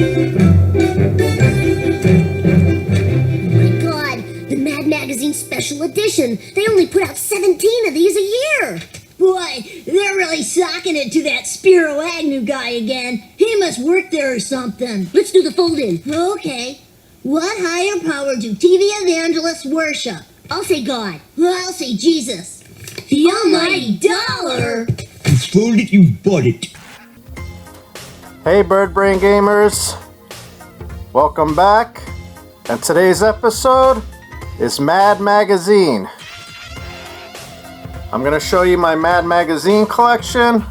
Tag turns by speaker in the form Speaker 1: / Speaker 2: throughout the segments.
Speaker 1: The Mad Magazine Special Edition. They only put out 17 of these a year.
Speaker 2: Boy, they're really socking it to that Spiro Agnew guy again. He must work there or something.
Speaker 1: Let's do the fold-in.
Speaker 2: Okay. What higher power do TV evangelists worship?
Speaker 1: I'll say God.
Speaker 2: Well, I'll say Jesus. The almighty dollar.
Speaker 3: It's folded, you bought it.
Speaker 4: Hey Bird Brain Gamers, welcome back, and today's episode is Mad Magazine. I'm going to show you my Mad Magazine collection,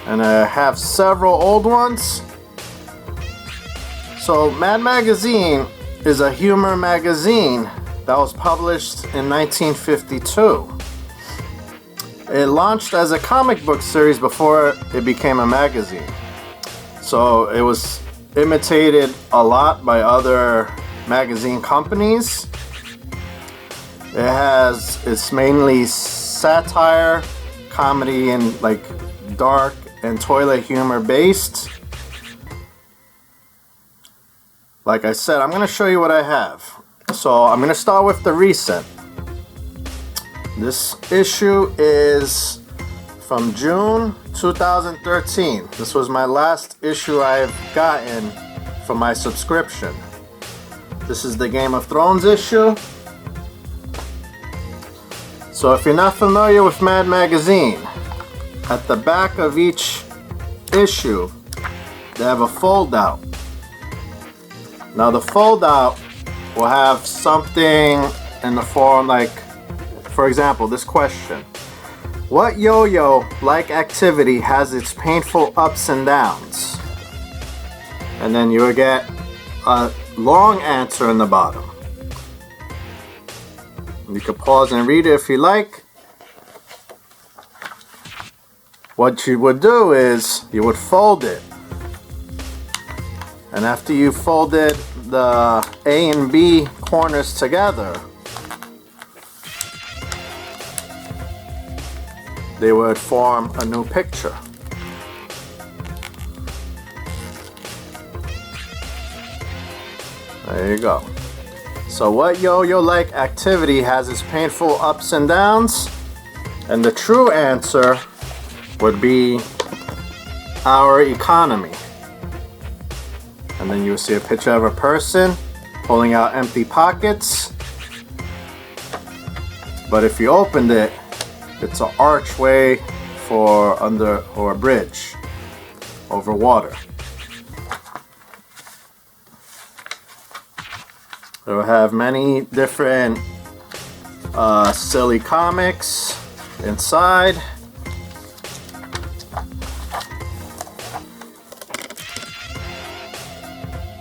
Speaker 4: and I have several old ones. So Mad Magazine is a humor magazine that was published in 1952. It launched as a comic book series before it became a magazine. So it was imitated a lot by other magazine companies. It's mainly satire, comedy, and like dark and toilet humor based. Like I said, I'm going to show you what I have. So I'm going to start with the recent. This issue is from June 2013. This was my last issue I've gotten from my subscription. This is the Game of Thrones issue. So if you're not familiar with Mad Magazine, at the back of each issue, they have a fold-out. Now the fold-out will have something in the form like, for example, this question. What yo-yo-like activity has its painful ups and downs? And then you will get a long answer in the bottom. You can pause and read it if you like. What you would do is you would fold it. And after you folded the A and B corners together, they would form a new picture. There you go. So what yo-yo-like activity has its painful ups and downs? And the true answer would be our economy. And then you will see a picture of a person pulling out empty pockets. But if you opened it, it's an archway or a bridge over water. It will have many different silly comics inside.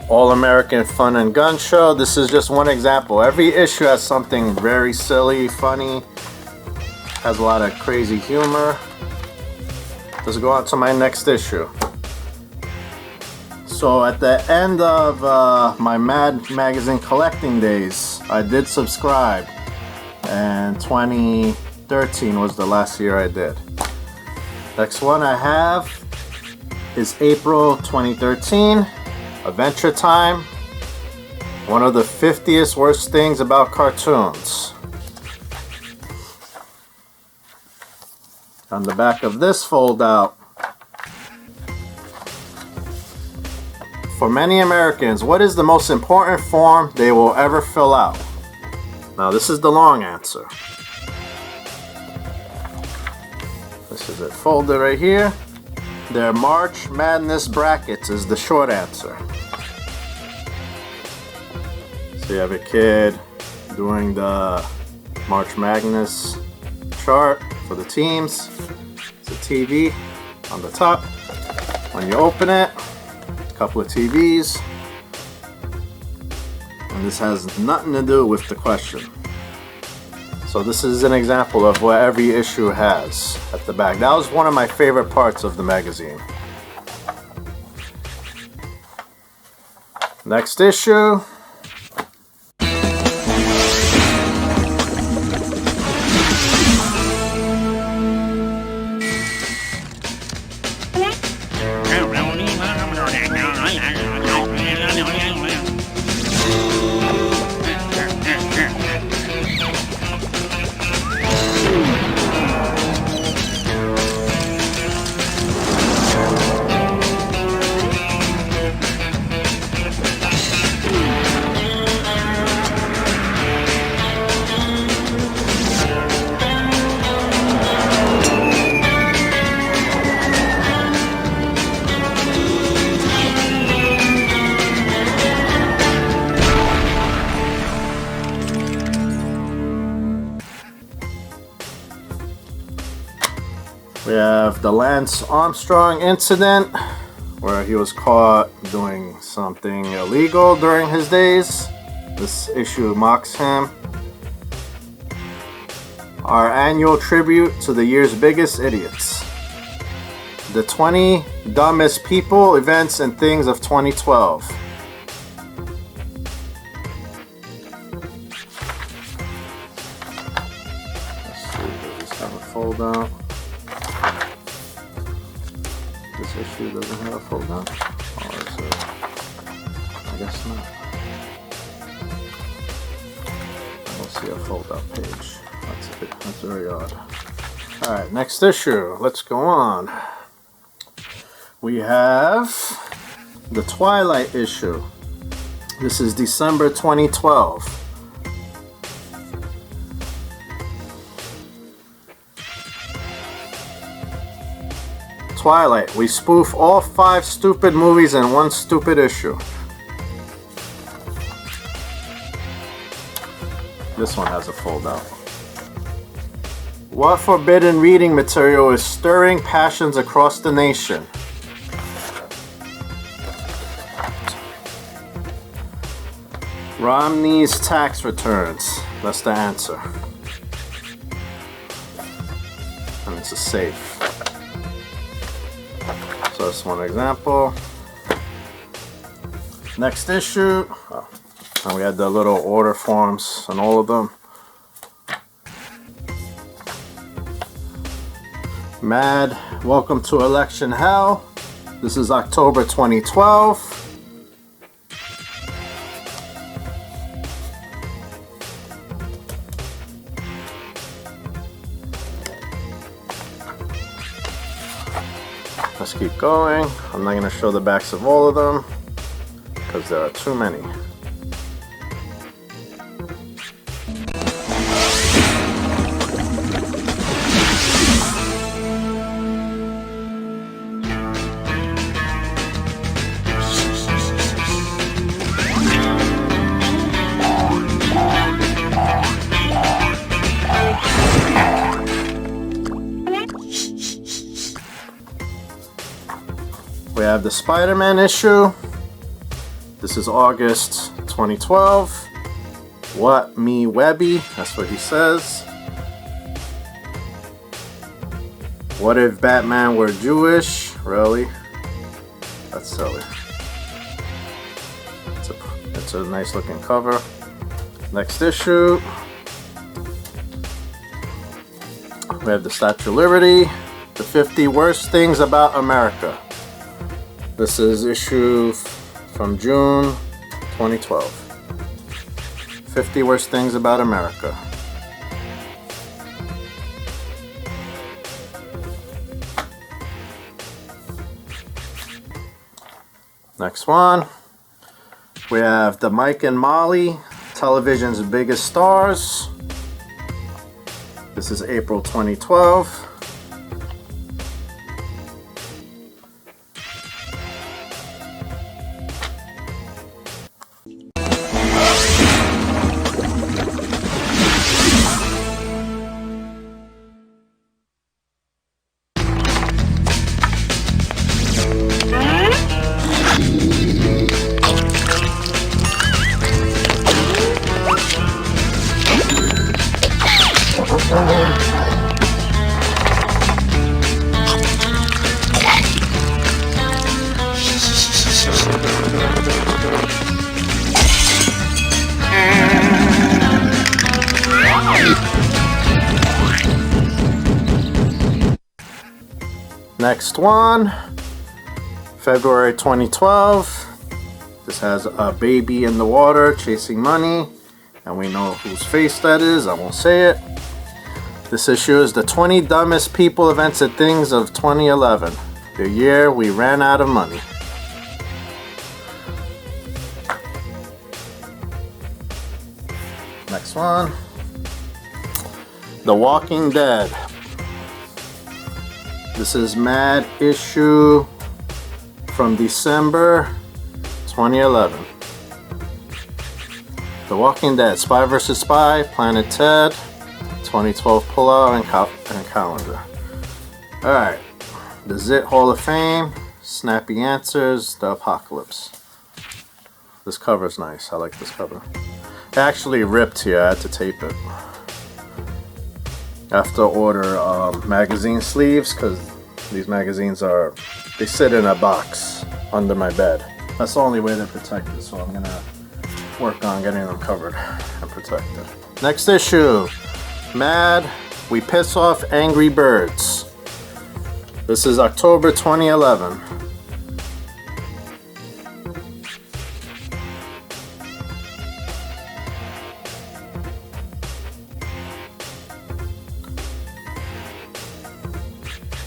Speaker 4: All-American Fun and Gun Show. This is just one example. Every issue has something very silly, funny, has a lot of crazy humor. Let's go on to my next issue. So at the end of my Mad Magazine collecting days, I did subscribe, and 2013 was the last year I did. Next one I have is April 2013, Adventure Time, one of the 50th worst things about cartoons. On the back of this fold-out, for many Americans, what is the most important form they will ever fill out? Now this is the long answer. This is it folded right here. Their March Madness brackets is the short answer. So you have a kid doing the March Madness chart for the teams. It's a TV on the top. When you open it, a couple of TVs. And this has nothing to do with the question. So this is an example of what every issue has at the back. That was one of my favorite parts of the magazine. Next issue. We have the Lance Armstrong incident, where he was caught doing something illegal during his days. This issue mocks him. Our annual tribute to the year's biggest idiots. The 20 dumbest people, events, and things of 2012. Let's see, does this have a fold out? This issue doesn't have a fold out? Or is it? I guess not. I don't see a fold out page. That's very odd. Alright, next issue. Let's go on. We have the Twilight issue. This is December 2012. Twilight. We spoof all 5 stupid movies in one stupid issue. This one has a fold out. What forbidden reading material is stirring passions across the nation? Romney's tax returns. That's the answer. And it's a safe. So that's one example. Next issue. Oh, and we had the little order forms on all of them. Mad, welcome to election hell. This is October 2012. Let's keep going. I'm not going to show the backs of all of them because there are too many. We have the Spider-Man issue. This is August 2012. What me Webby? That's what he says. What if Batman were Jewish? Really? That's silly. It's a nice looking cover. Next issue. We have the Statue of Liberty. The 50 worst things about America. This is issue from June 2012. 50 worst things about America. Next one. We have the Mike and Molly, television's biggest stars. This is April 2012. Next one, February 2012. This has a baby in the water chasing money, and we know whose face that is. I won't say it. This issue is the 20 dumbest people, events, and things of 2011, the year we ran out of money. Next one, The Walking Dead. This is Mad issue from December 2011. The Walking Dead, Spy vs. Spy, Planet Ted, 2012 pullout and calendar. Alright. The Zit Hall of Fame, Snappy Answers, The Apocalypse. This cover's nice. I like this cover. It actually ripped here. I had to tape it. I have to order magazine sleeves because these magazines they sit in a box under my bed. That's the only way they're protected, so I'm gonna work on getting them covered and protected. Next issue, Mad, We Piss Off Angry Birds. This is October 2011.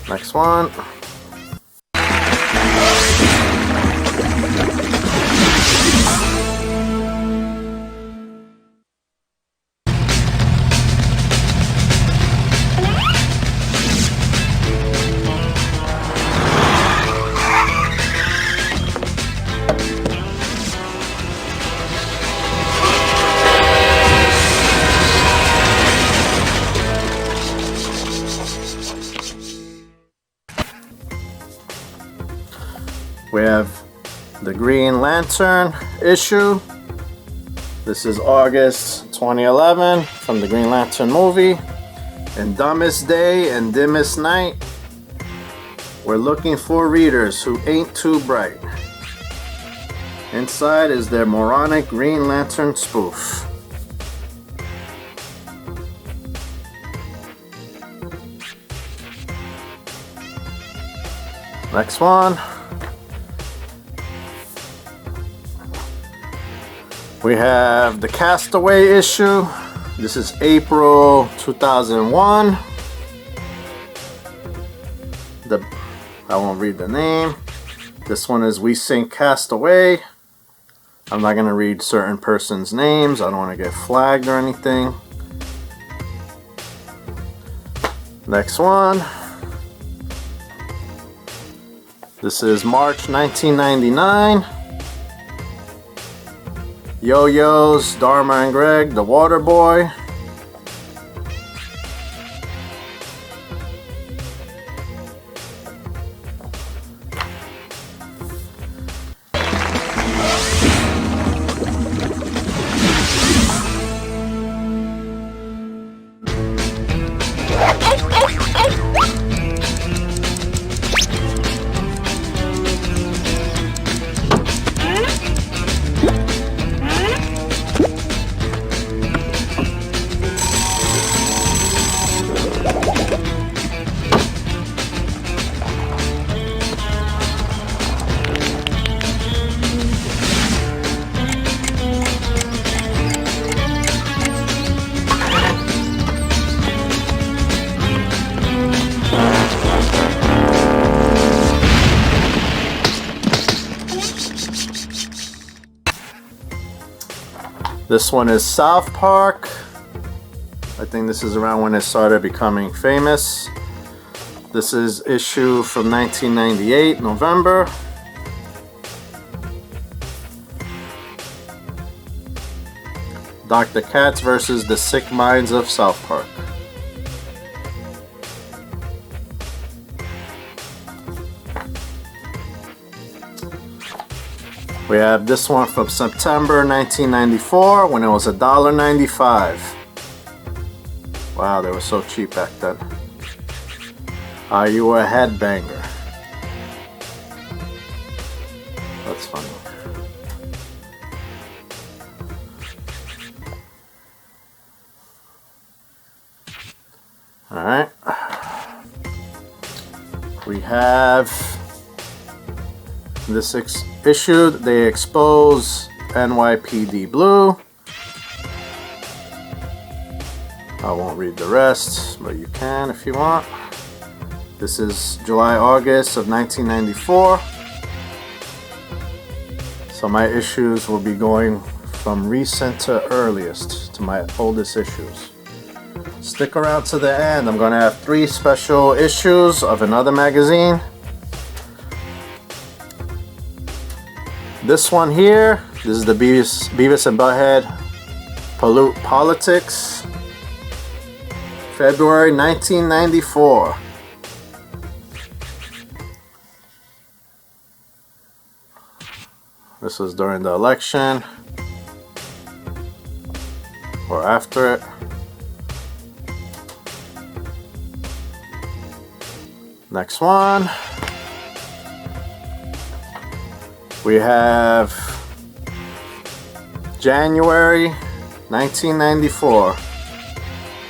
Speaker 4: Next one. We have the Green Lantern issue. This is August 2011 from the Green Lantern movie. In Dumbest Day and Dimmest Night, we're looking for readers who ain't too bright. Inside is their moronic Green Lantern spoof. Next one. We have the Castaway issue. This is April 2001. I won't read the name. This one is We Sink Castaway. I'm not going to read certain persons' names. I don't want to get flagged or anything. Next one. This is March 1999. Yo-Yo's, Dharma and Greg, The Water Boy. This one is South Park. I think this is around when it started becoming famous. This is issue from 1998, November. Dr. Katz versus the Sick Minds of South Park. We have this one from September 1994 when it was $1.95. Wow, they were so cheap back then. Are you a headbanger? That's funny. Alright. We have this issue. They expose NYPD Blue. I won't read the rest, but you can if you want. This is July, August of 1994. So my issues will be going from recent to earliest to my oldest issues. Stick around to the end. I'm going to have 3 special issues of another magazine. This one here, this is the Beavis and Butthead Pollute Politics, February 1994. This was during the election or after it. Next one. We have January 1994.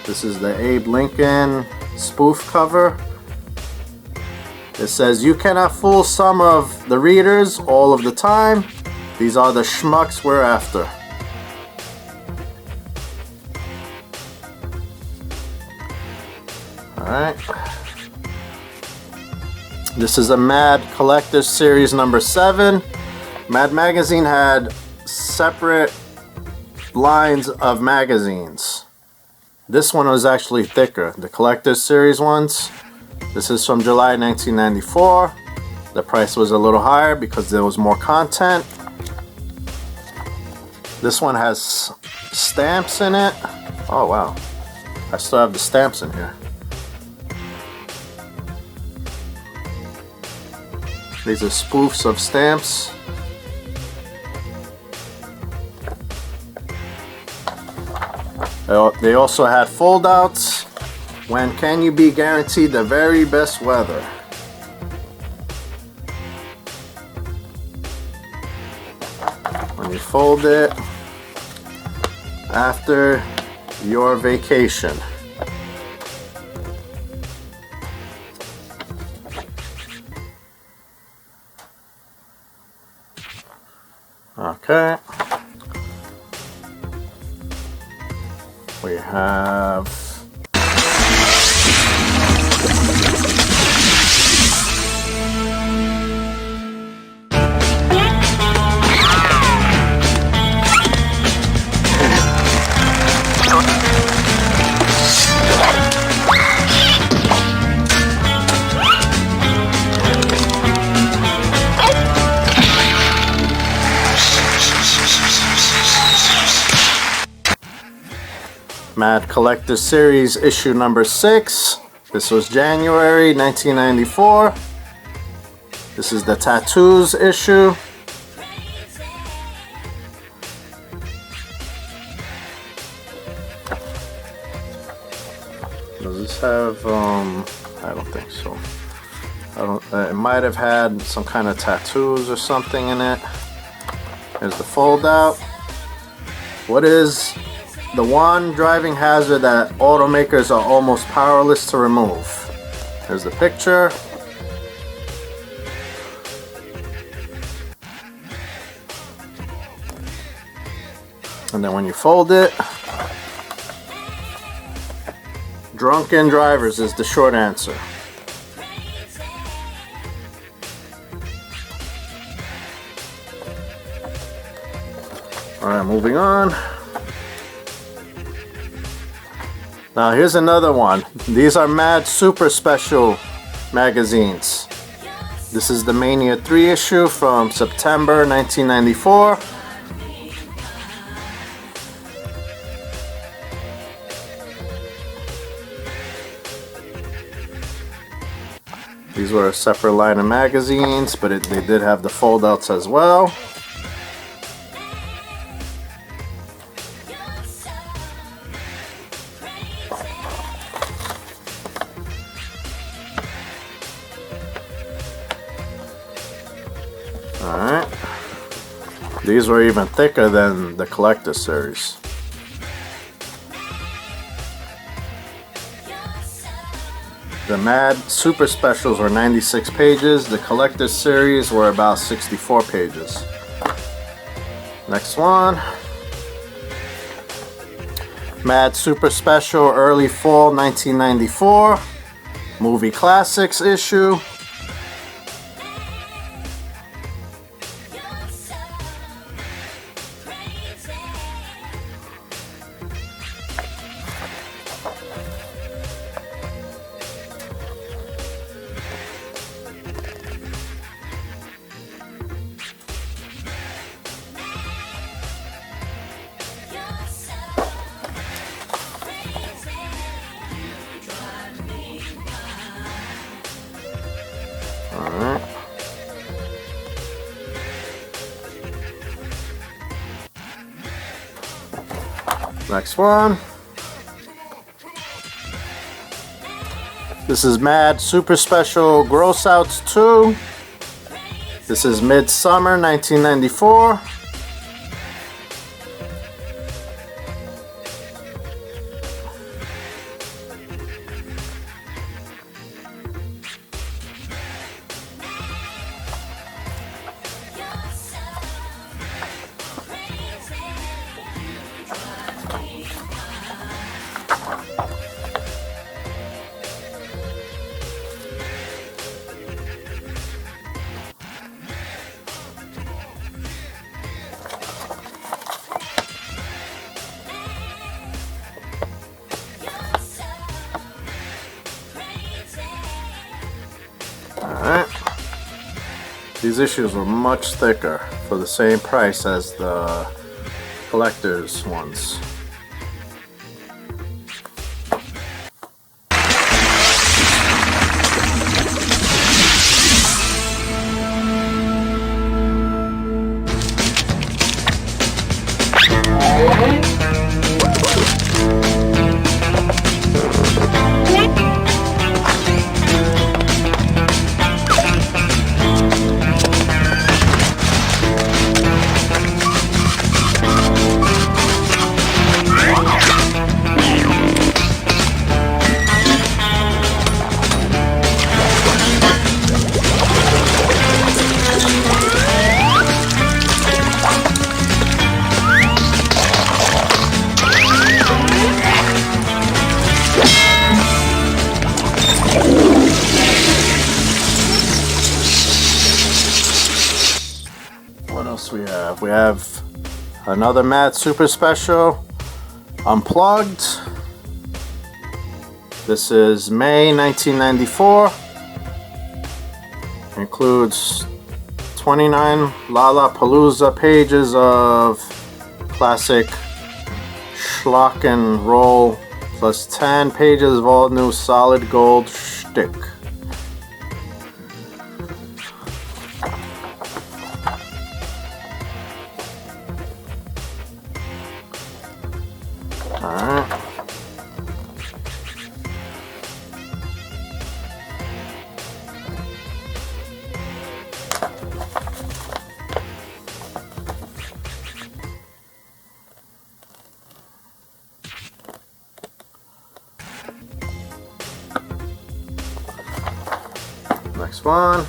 Speaker 4: This is the Abe Lincoln spoof cover. It says, "You cannot fool some of the readers all of the time. These are the schmucks we're after." Alright. This is a Mad Collector's Series number 7. Mad Magazine had separate lines of magazines. This one was actually thicker. The Collector's Series ones. This is from July 1994. The price was a little higher because there was more content. This one has stamps in it. Oh wow. I still have the stamps in here. These are spoofs of stamps. They also had foldouts. When can you be guaranteed the very best weather? When you fold it after your vacation. Okay. We have Mad Collector Series issue number 6. This was January 1994. This is the tattoos issue. Does this have, I don't think so. It might have had some kind of tattoos or something in it. Here's the fold out. What is the one driving hazard that automakers are almost powerless to remove? Here's the picture. And then when you fold it, drunken drivers is the short answer. Alright, moving on. Now here's another one. These are Mad Super Special magazines. This is the Mania 3 issue from September 1994. These were a separate line of magazines, but they did have the foldouts as well. Alright. These were even thicker than the Collector Series. The Mad Super Specials were 96 pages. The Collector Series were about 64 pages. Next one. Mad Super Special Early Fall 1994. Movie Classics issue. Alright. Next one. This is Mad Super Special Gross Outs 2. This is Midsummer 1994. Alright. These issues were much thicker for the same price as the collector's ones. What else we have? We have another Mad Super Special Unplugged. This is May 1994. Includes 29 Lollapalooza pages of classic schlock and roll, plus 10 pages of all new solid gold shtick. Alright. Next one.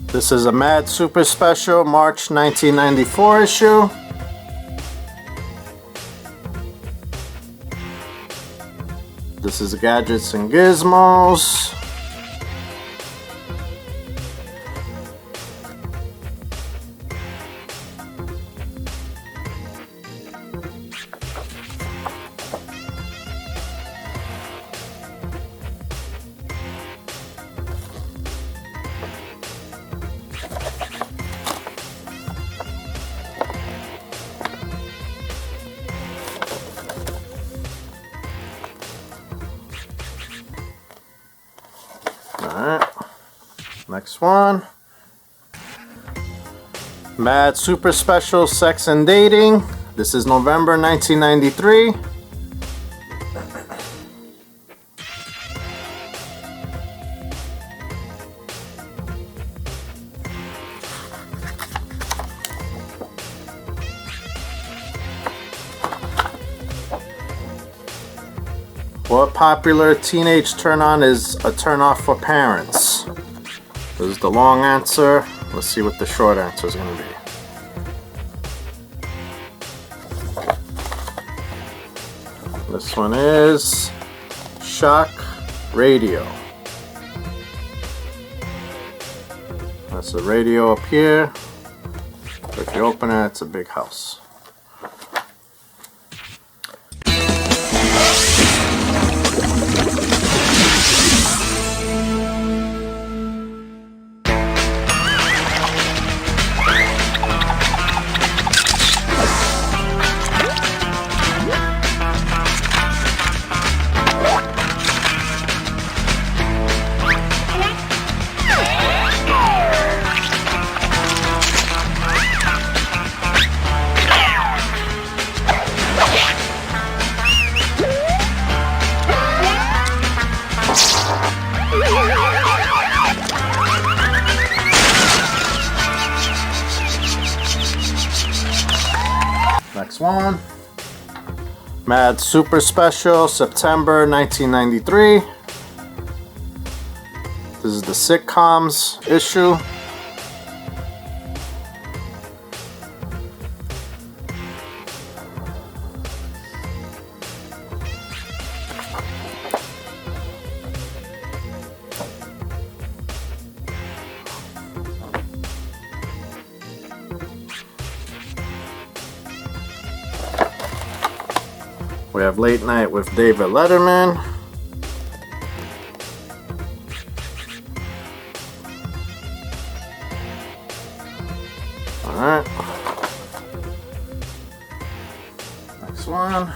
Speaker 4: This is a Mad Super Special March 1994 issue. This is Gadgets and Gizmos. Alright, next one. Mad Super Special Sex and Dating. This is November 1993. What popular teenage turn-on is a turn-off for parents? This is the long answer. Let's see what the short answer is going to be. This one is Shock Radio. That's a radio up here. If you open it, it's a big house. one. Mad Super Special, September 1993. This is the sitcoms issue. We have Late Night with David Letterman. Alright. Next one.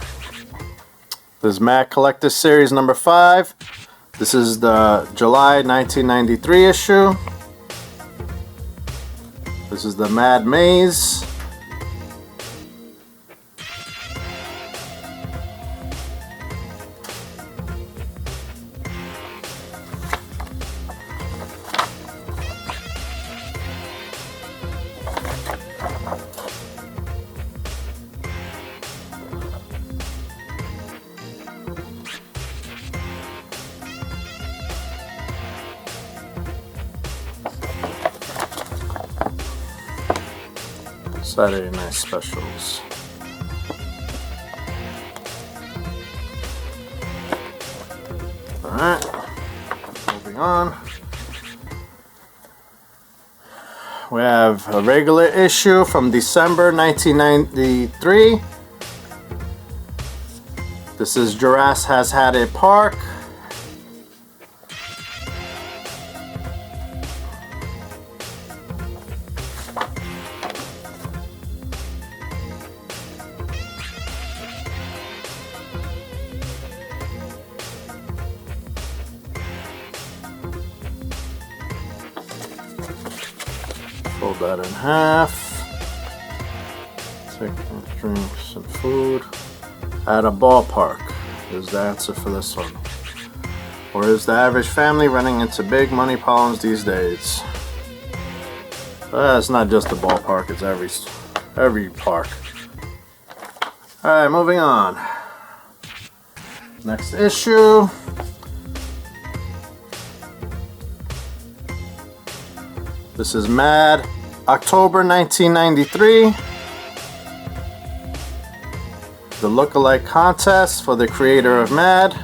Speaker 4: This is Mad Collector Series number 5. This is the July 1993 issue. This is the Mad Maze. Saturday Night Specials. Alright, moving on. We have a regular issue from December 1993. This is Giraffes Has Had a Park. Fold that in half. Take drinks and food. At a ballpark is the answer for this one. Or is the average family running into big money problems these days? It's not just the ballpark, it's every park. Alright, moving on. Next issue. This is Mad, October 1993. The Lookalike Contest for the creator of Mad.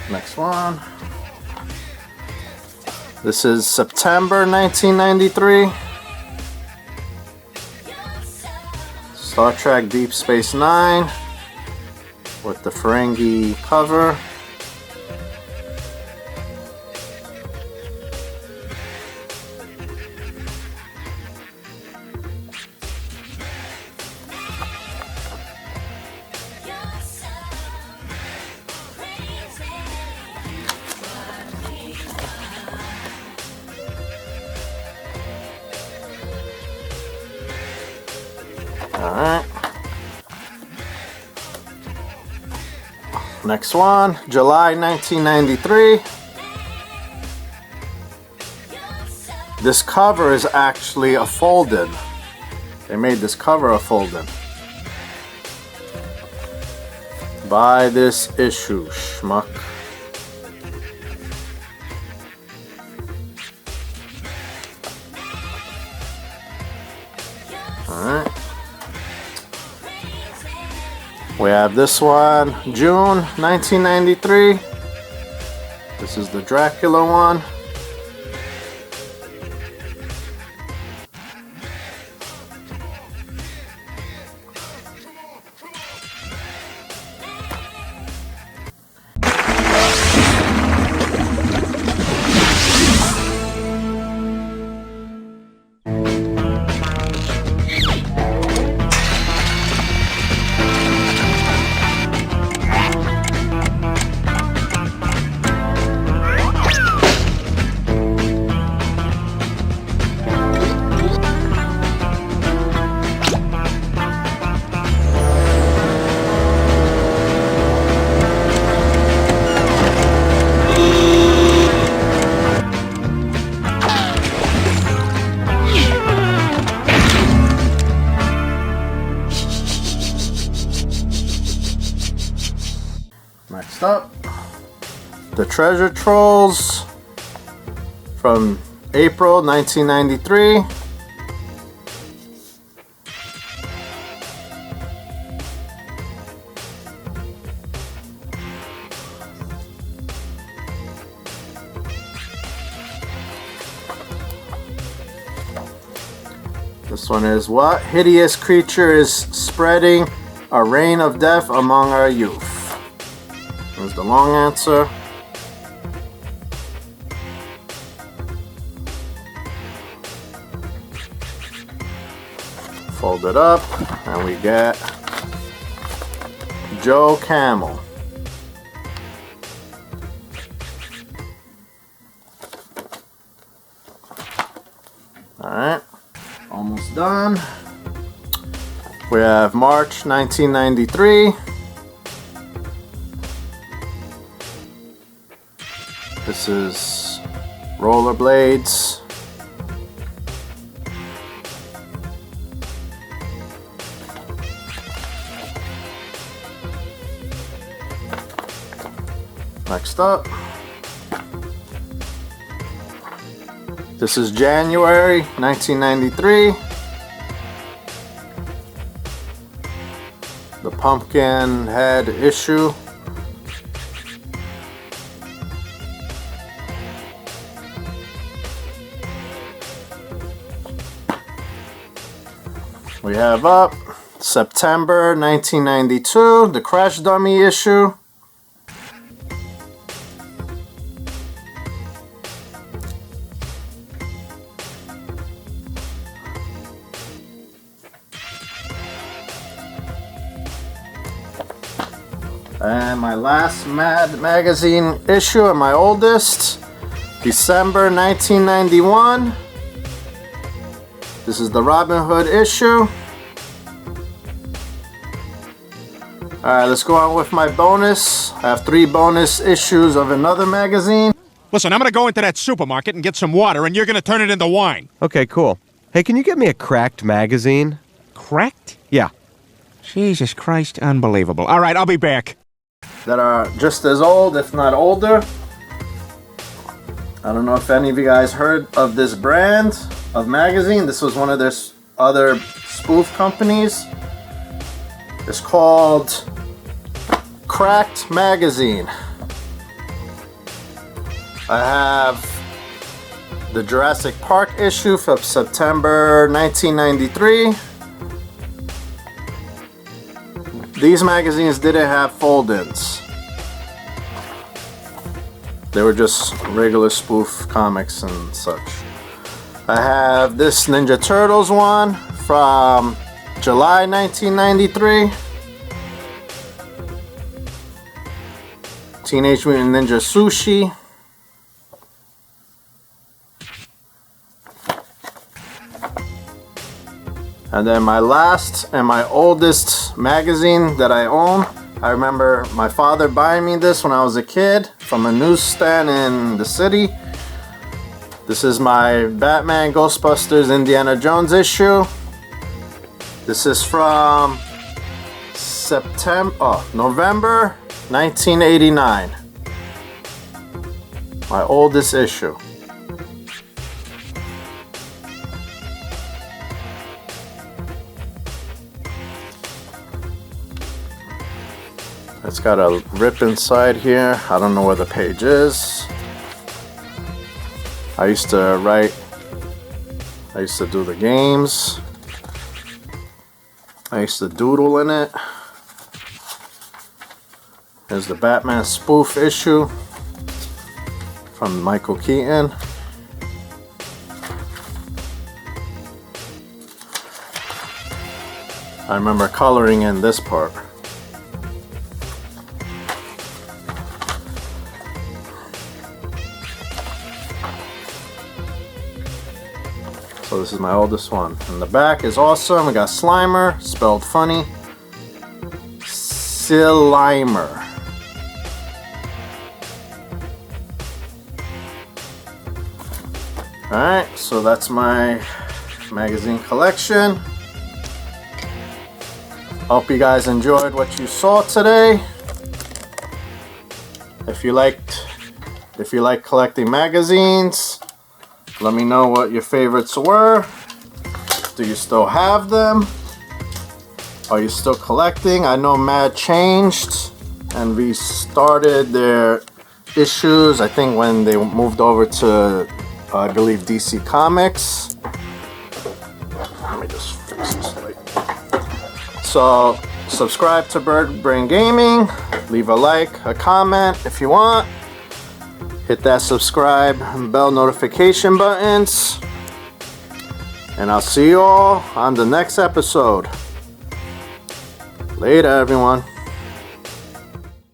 Speaker 4: Next one. This is September 1993. Star Trek Deep Space Nine with the Ferengi cover. Alright. Next one, July 1993. This cover is actually a fold-in. They made this cover a fold-in. Buy this issue, schmuck. Alright. We have this one, June 1993. This is the Dracula one. Next up, the Treasure Trolls from April 1993. This one is, what hideous creature is spreading a reign of death among our youth? Here's the long answer. Fold it up and we get Joe Camel. Alright, almost done. We have March 1993. This is Rollerblades. Next up, this is January 1993. The Pumpkin Head issue. We have up September 1992, the Crash Dummy issue. And my last Mad Magazine issue and my oldest, December 1991. This is the Robin Hood issue. Alright, let's go on with my bonus. I have 3 bonus issues of another magazine.
Speaker 5: Listen, I'm gonna go into that supermarket and get some water, and you're gonna turn it into wine.
Speaker 6: Okay, cool. Hey, can you get me a Cracked magazine?
Speaker 5: Cracked?
Speaker 6: Yeah.
Speaker 5: Jesus Christ, unbelievable. All right, I'll be back.
Speaker 4: That are just as old, if not older. I don't know if any of you guys heard of this brand of magazine. This was one of their other spoof companies. It's called Cracked Magazine. I have the Jurassic Park issue from September 1993. These magazines didn't have fold-ins. They were just regular spoof comics and such. I have this Ninja Turtles one from July 1993. Teenage Mutant Ninja Sushi. And then my last and my oldest magazine that I own. I remember my father buying me this when I was a kid from a newsstand in the city. This is my Batman, Ghostbusters, Indiana Jones issue. This is from November 1989. My oldest issue. It's got a rip inside here. I don't know where the page is. I used to do the games. I used to doodle in it. There's the Batman spoof issue from Michael Keaton. I remember coloring in this part. So this is my oldest one. And the back is awesome. We got Slimer, spelled funny. Slimer. Alright, so that's my magazine collection. Hope you guys enjoyed what you saw today. If you like collecting magazines, let me know what your favorites were. Do you still have them? Are you still collecting? I know Mad changed and restarted their issues, I think when they moved over to, I believe, DC Comics. Let me just fix this light. So, subscribe to Bird Brain Gaming. Leave a like, a comment if you want. Hit that subscribe and bell notification buttons. And I'll see you all on the next episode. Later, everyone.